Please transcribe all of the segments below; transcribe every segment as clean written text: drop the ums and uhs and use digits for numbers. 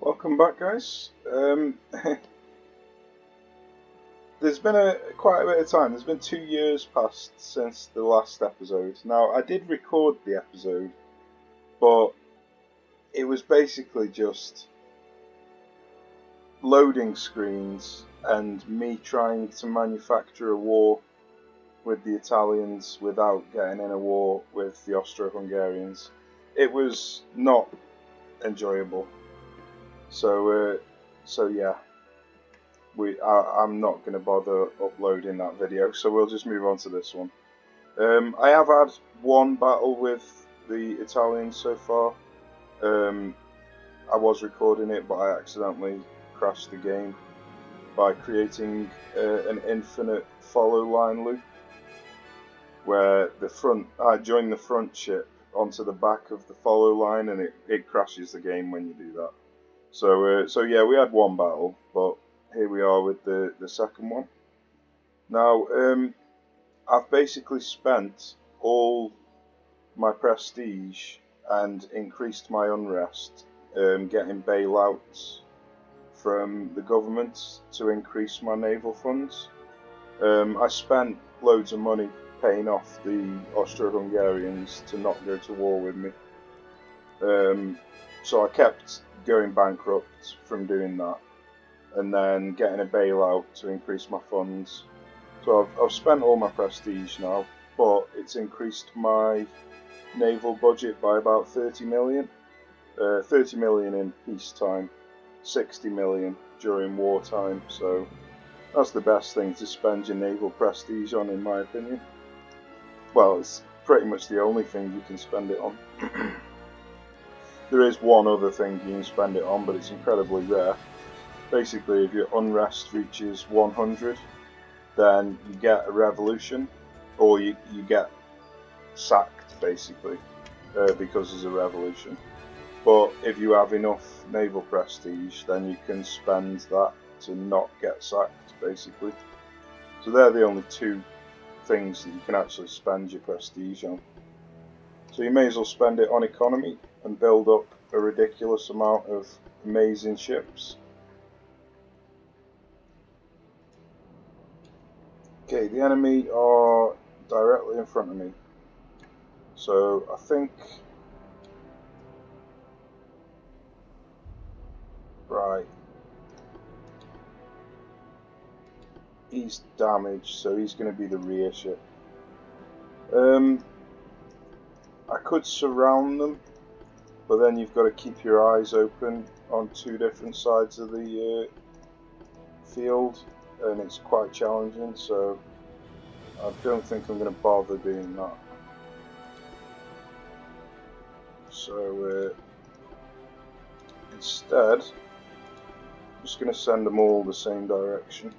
Welcome back, guys. There's been quite a bit of time. There's been 2 years past since the last episode. Now, I did record the episode, but it was basically just loading screens and me trying to manufacture a war with the Italians without getting in a war with the Austro-Hungarians. It was not enjoyable. So yeah, I'm not going to bother uploading that video, so we'll just move on to this one. I have had one battle with the Italians so far. I was recording it, but I accidentally crashed the game by creating an infinite follow line loop, where I join the front ship onto the back of the follow line, and it crashes the game when you do that. So yeah, we had one battle, but here we are with the second one. Now, I've basically spent all my prestige and increased my unrest getting bailouts from the government to increase my naval funds. I spent loads of money paying off the Austro-Hungarians to not go to war with me. So I kept going bankrupt from doing that, and then getting a bailout to increase my funds. So I've spent all my prestige now, but it's increased my naval budget by about 30 million. 30 million in peacetime, 60 million during wartime, so that's the best thing to spend your naval prestige on, in my opinion. Well, it's pretty much the only thing you can spend it on. There is one other thing you can spend it on, but it's incredibly rare. Basically, if your unrest reaches 100, then you get a revolution, or you get sacked, basically, because there's a revolution. But if you have enough naval prestige, then you can spend that to not get sacked, basically. So they're the only two things that you can actually spend your prestige on. So you may as well spend it on economy and build up a ridiculous amount of amazing ships. Okay, the enemy are directly in front of me. So I think... Right. He's damaged, so he's going to be the rear ship. I could surround them, but then you've got to keep your eyes open on two different sides of the field, and it's quite challenging, so I don't think I'm going to bother doing that. So instead, I'm just going to send them all the same direction.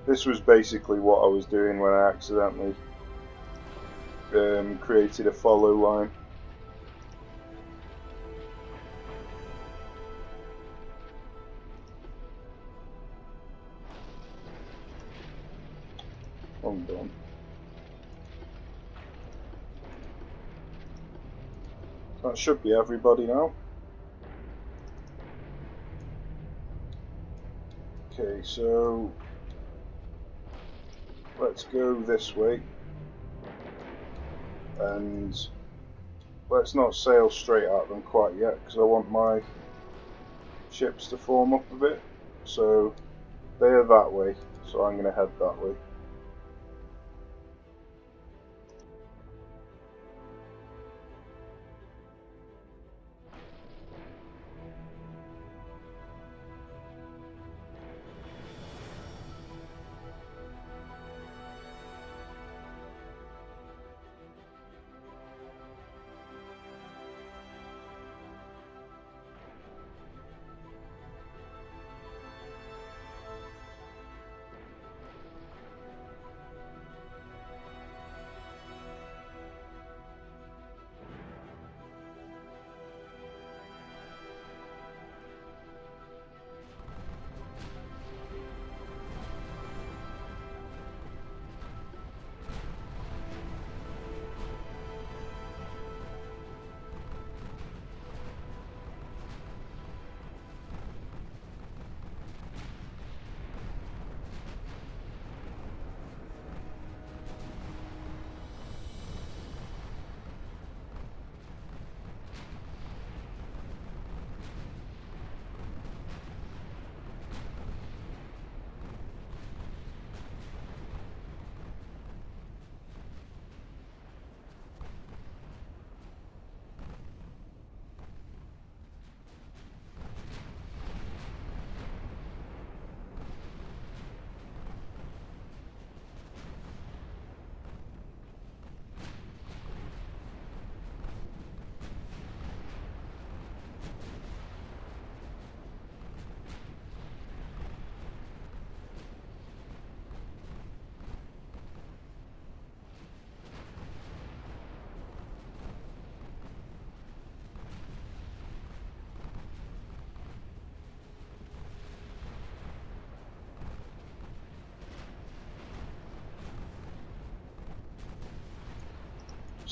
This was basically what I was doing when I accidentally created a follow line. I'm done. That should be everybody now. Okay, so let's go this way, and let's not sail straight at them quite yet, because I want my ships to form up a bit. So they are that way, so I'm going to head that way.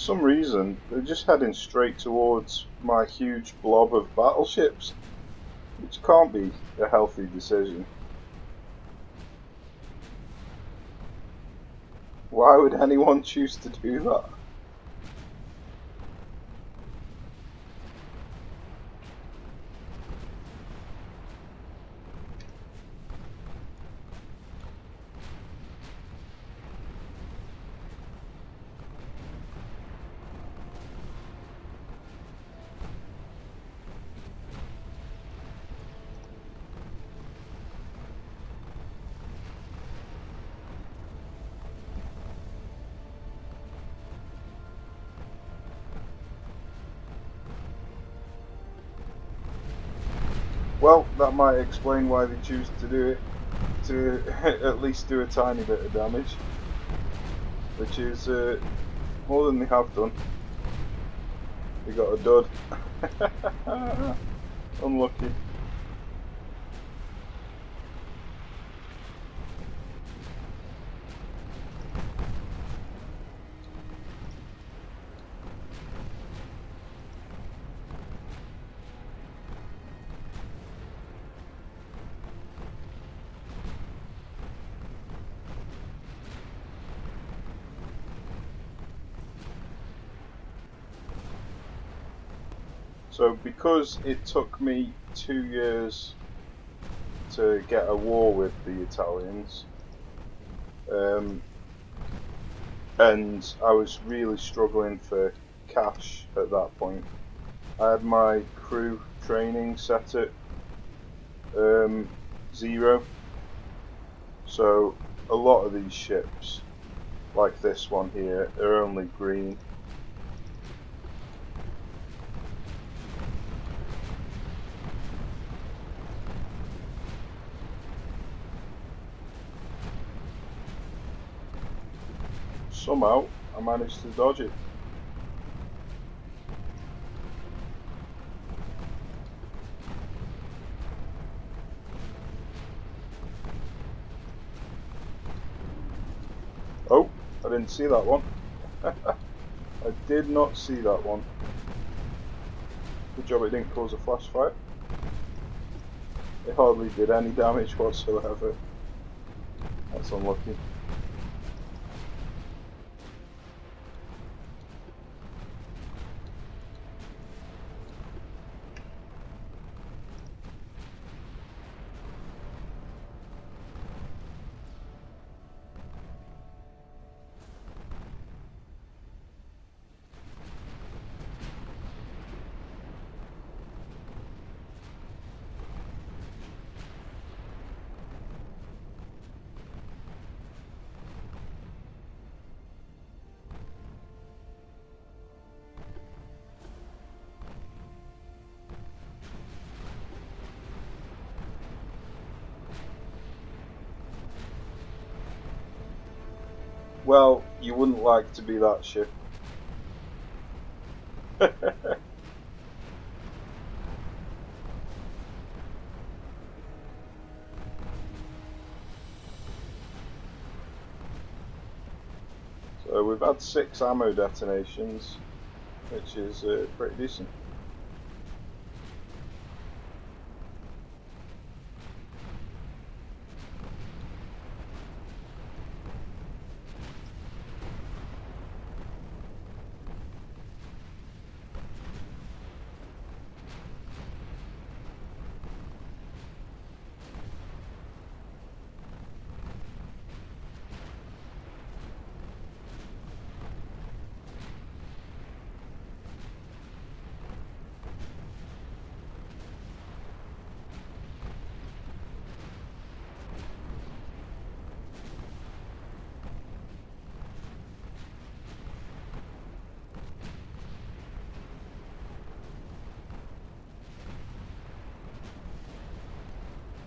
some reason, they're just heading straight towards my huge blob of battleships, which can't be a healthy decision. Why would anyone choose to do that? Well, that might explain why they choose to do it, to at least do a tiny bit of damage, which is more than they have done. They got a dud. Unlucky. So because it took me 2 years to get a war with the Italians, and I was really struggling for cash at that point, I had my crew training set at 0. So a lot of these ships, like this one here, are only green. Somehow I managed to dodge it. Oh, I didn't see that one. I did not see that one. Good job it didn't cause a flash fire. It hardly did any damage whatsoever. That's unlucky. Well, you wouldn't like to be that ship. So we've had 6 ammo detonations, which is pretty decent.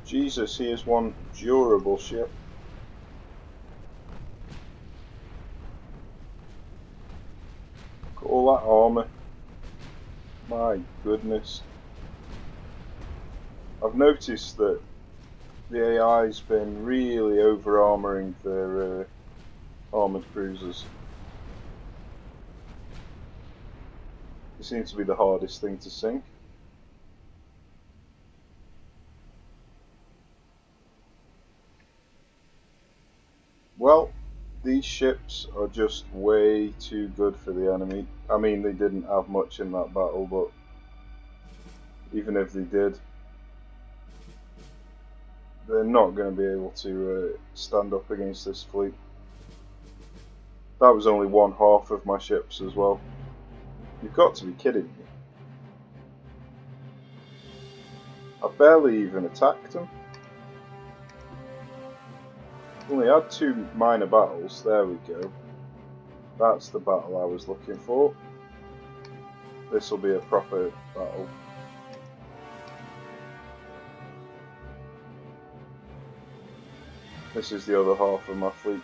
Jesus, he is one durable ship. Look at all that armour. My goodness. I've noticed that the AI's been really over-armouring their armoured cruisers. seems to be the hardest thing to sink. Well, these ships are just way too good for the enemy. I mean, they didn't have much in that battle, but even if they did, they're not going to be able to stand up against this fleet. That was only one half of my ships as well. You've got to be kidding me. I barely even attacked them. Only had 2 minor battles. There we go. That's the battle I was looking for. This will be a proper battle. This is the other half of my fleet.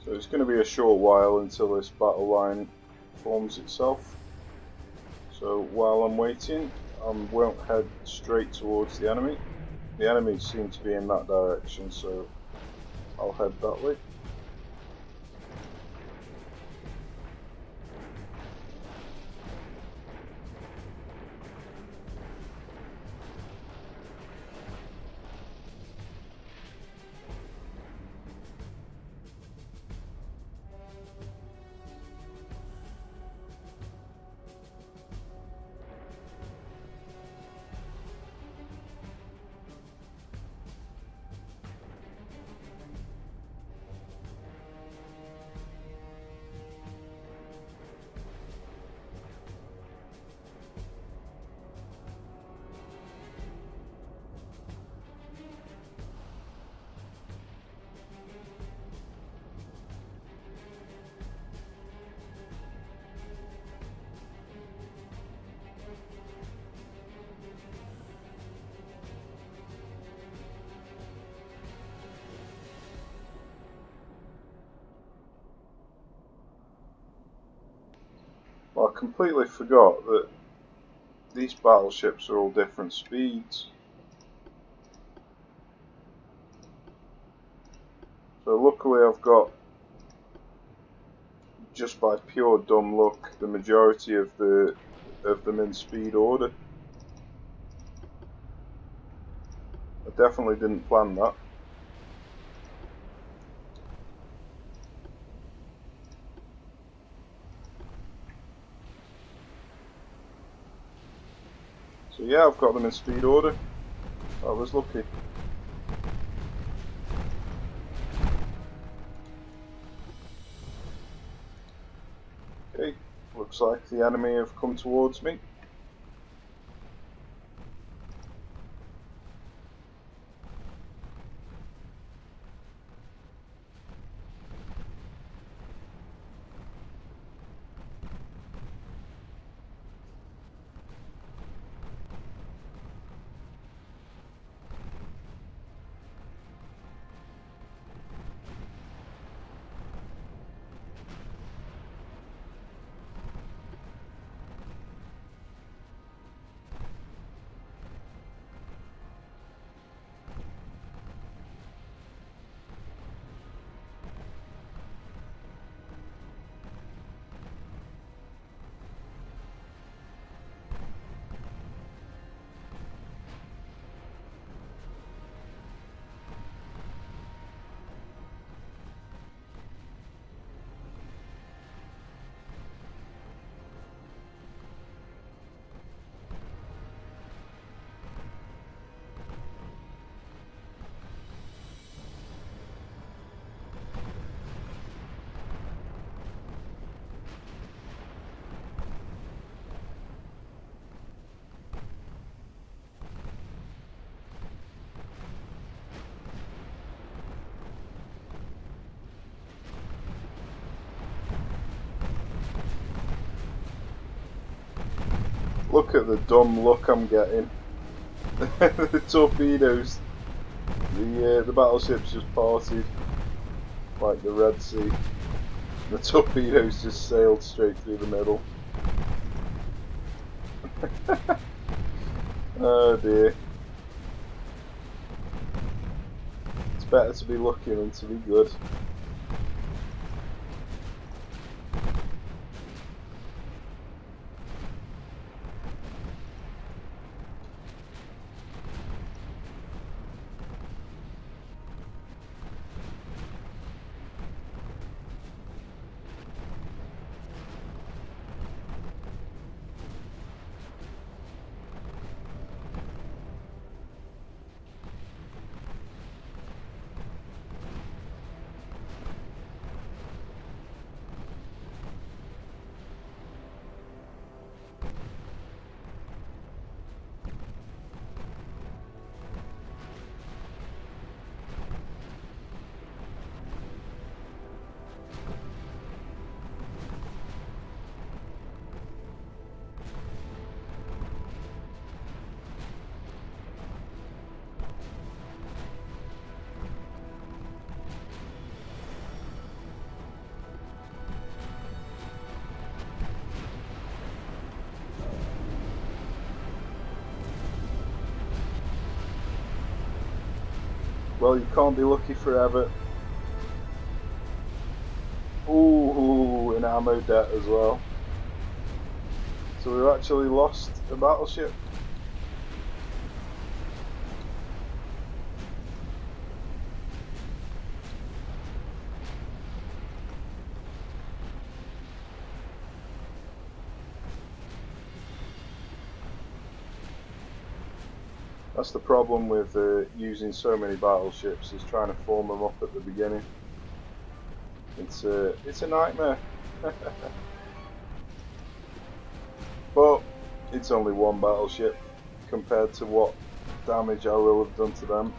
So it's going to be a short while until this battle line forms itself. So while I'm waiting, I won't head straight towards the enemy. The enemy seem to be in that direction, so I'll head that way. Well, I completely forgot that these battleships are all different speeds. So luckily I've got, just by pure dumb luck, the majority of them in speed order. I definitely didn't plan that. So yeah, I've got them in speed order. I was lucky. Okay, looks like the enemy have come towards me. Look at the dumb look I'm getting. The torpedoes. The battleships just parted like the Red Sea. The torpedoes just sailed straight through the middle. Oh dear. It's better to be lucky than to be good. Well, you can't be lucky forever. Ooh, an ammo debt as well. So we've actually lost a battleship. That's the problem with using so many battleships, is trying to form them up at the beginning. It's a nightmare. But it's only one battleship compared to what damage I will have done to them.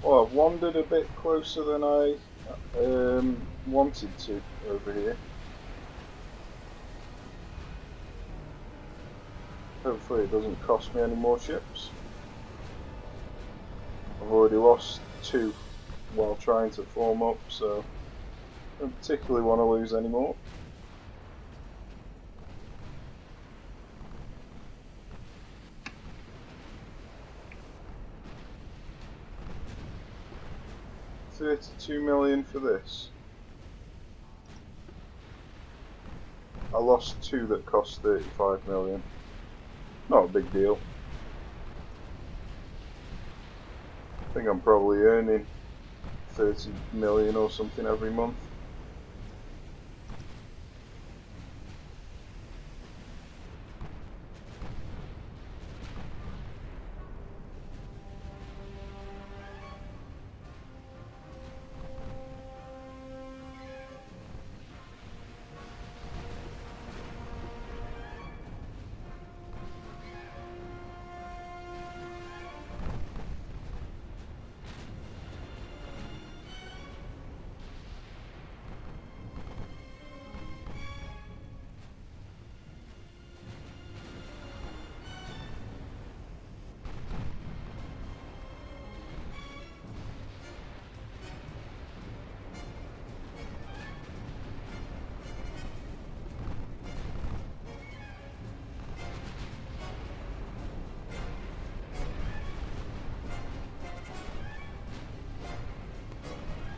Well, I've wandered a bit closer than I wanted to over here. Hopefully it doesn't cost me any more ships. I've already lost 2 while trying to form up, so I don't particularly want to lose any more. $32 million for this. I lost 2 that cost 35 million. Not a big deal. I think I'm probably earning 30 million or something every month.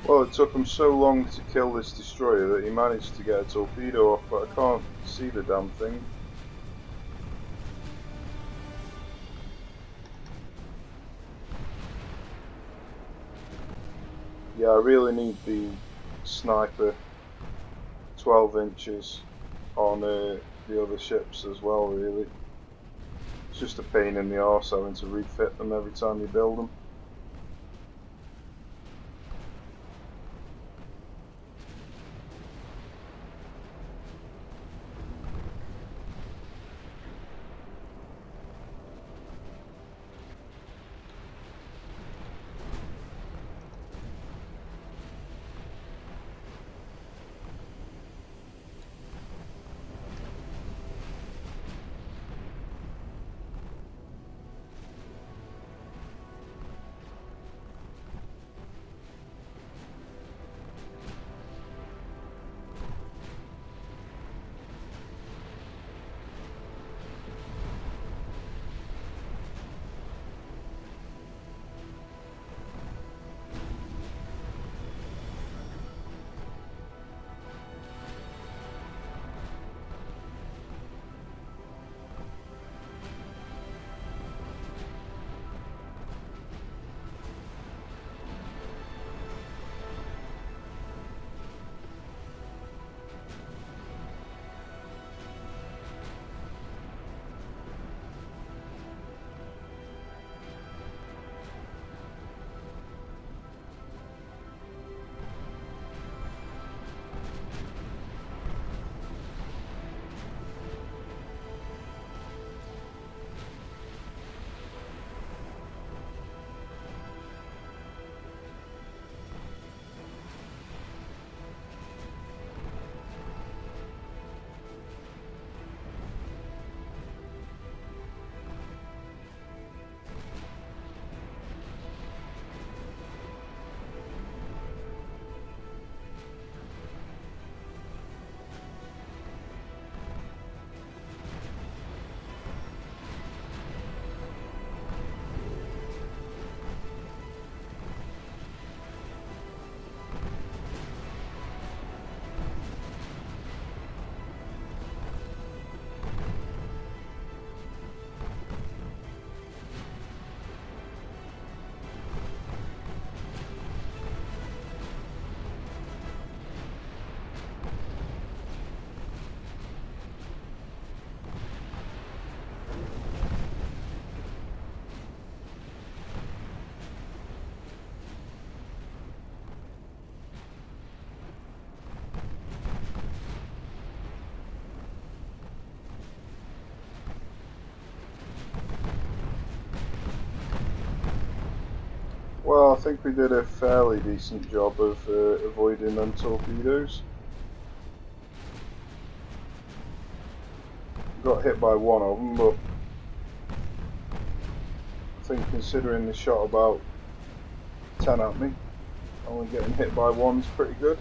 Well, it took him so long to kill this destroyer that he managed to get a torpedo off, but I can't see the damn thing. Yeah, I really need the sniper 12 inches on the other ships as well, really. It's just a pain in the arse having to refit them every time you build them. Well, I think we did a fairly decent job of avoiding them torpedoes. Got hit by one of them, but I think considering they shot about 10 at me, only getting hit by one's pretty good.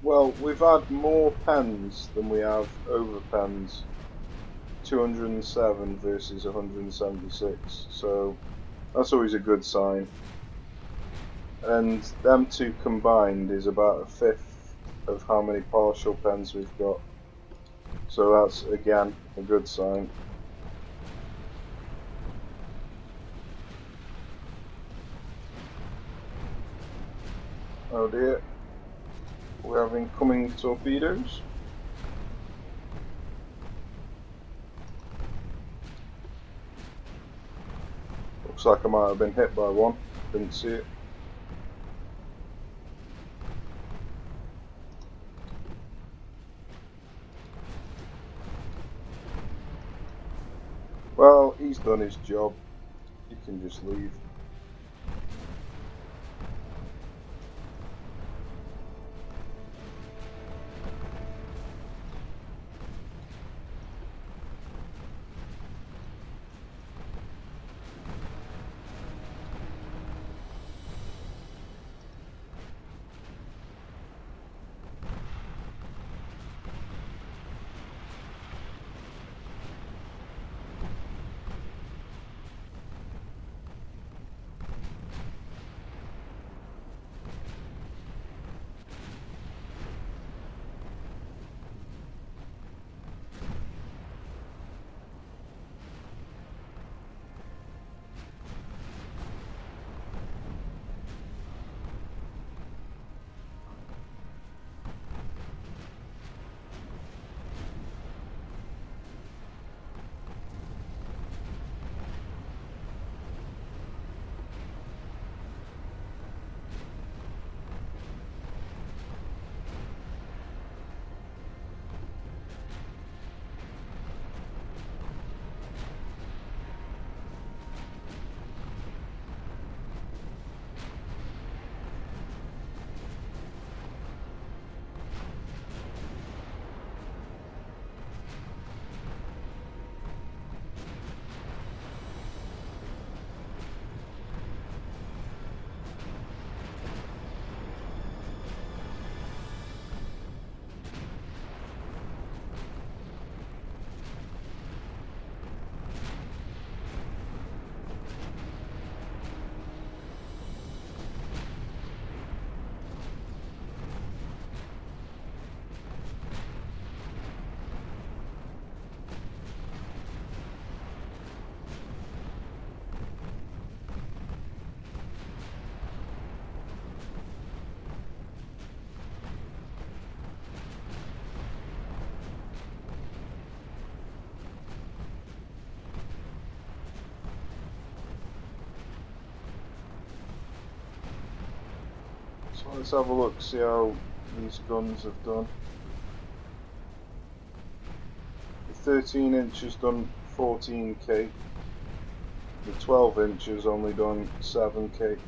Well, we've had more pens than we have over pens. 207 versus 176, so that's always a good sign. And them two combined is about a fifth of how many partial pens we've got. So that's again a good sign. Oh dear. We have incoming torpedoes. Looks like I might have been hit by one. Didn't see it. Well, he's done his job. He can just leave. So let's have a look, see how these guns have done. The 13 inch has done 14k. The 12 inch has only done 7k.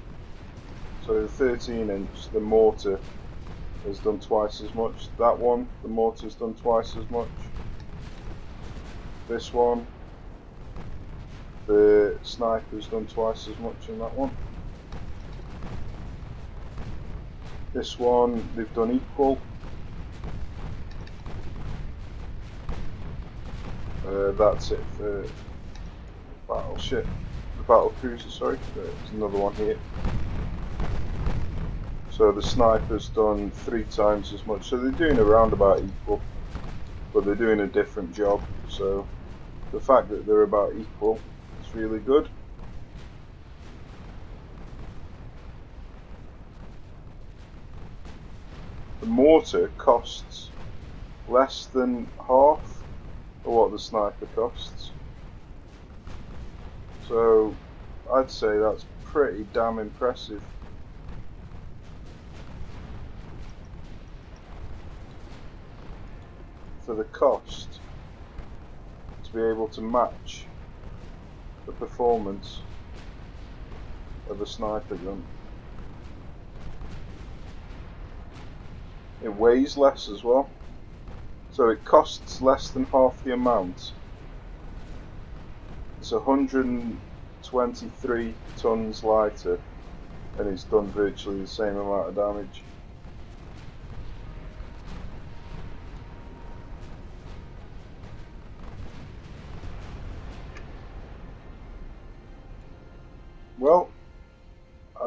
So the 13 inch, the mortar, has done twice as much. That one, the mortar's done twice as much. This one, the sniper's done twice as much in that one. This one, they've done equal. That's it for battleship, the battle cruiser, sorry. There's another one here. So the sniper's done 3 times as much. So they're doing around about equal, but they're doing a different job. So the fact that they're about equal is really good. The mortar costs less than half of what the sniper costs. So I'd say that's pretty damn impressive. For the cost to be able to match the performance of a sniper gun. It weighs less as well, so it costs less than half the amount. It's 123 tons lighter and it's done virtually the same amount of damage.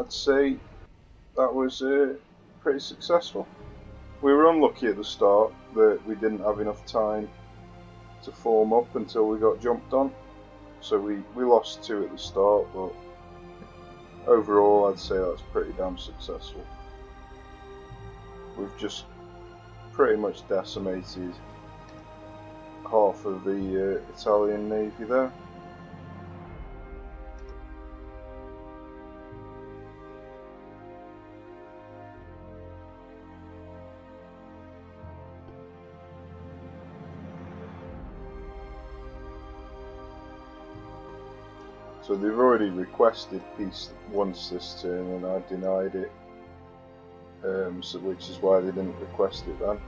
I'd say that was pretty successful. We were unlucky at the start that we didn't have enough time to form up until we got jumped on. So we lost 2 at the start, but overall I'd say that's pretty damn successful. We've just pretty much decimated half of the Italian Navy there. So they've already requested peace once this turn, and I denied it, so which is why they didn't request it then.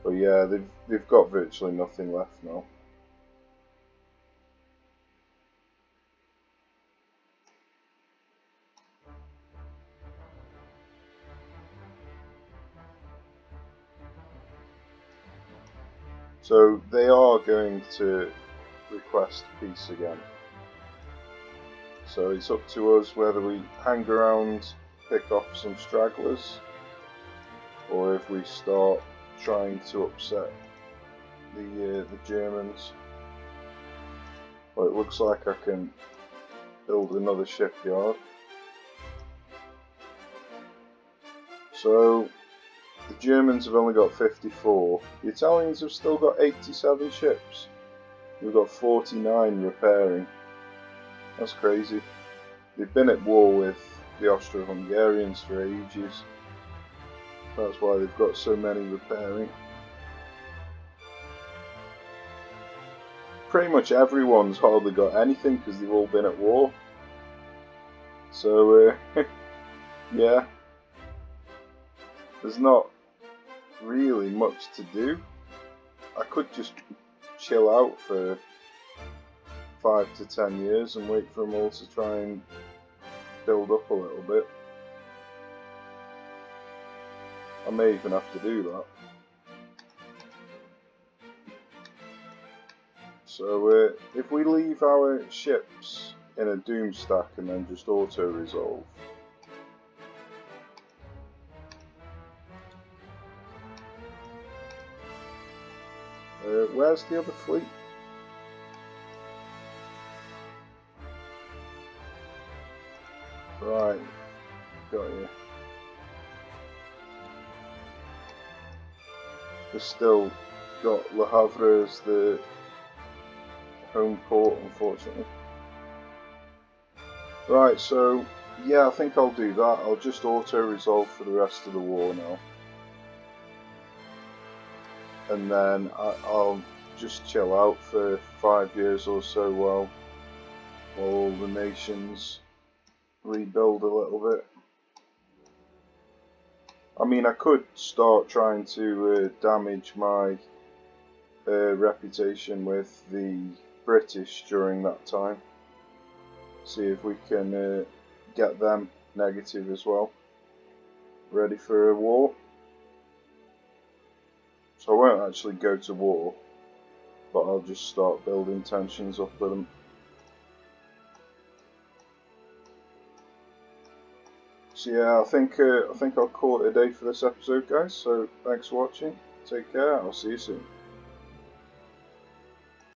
But yeah, they've got virtually nothing left now. So they are going to request peace again. So it's up to us whether we hang around, pick off some stragglers, or if we start trying to upset the Germans. Well, it looks like I can build another shipyard. So the Germans have only got 54. The Italians have still got 87 ships. We've got 49 repairing. That's crazy. They've been at war with the Austro-Hungarians for ages. That's why they've got so many repairing. Pretty much everyone's hardly got anything because they've all been at war. So, yeah. There's not really much to do. I could just chill out for 5 to 10 years and wait for them all to try and build up a little bit. I may even have to do that. So if we leave our ships in a doom stack and then just auto-resolve, where's the other fleet? Right, got you. We've still got Le Havre as the home port, unfortunately. Right, so yeah, I think I'll do that. I'll just auto-resolve for the rest of the war now. And then I'll just chill out for 5 years or so while all the nations rebuild a little bit. I mean, I could start trying to damage my reputation with the British during that time. See if we can get them negative as well. Ready for a war. So I won't actually go to war, but I'll just start building tensions up with them. So yeah, I think I'll call it a day for this episode, guys. So thanks for watching. Take care. I'll see you soon.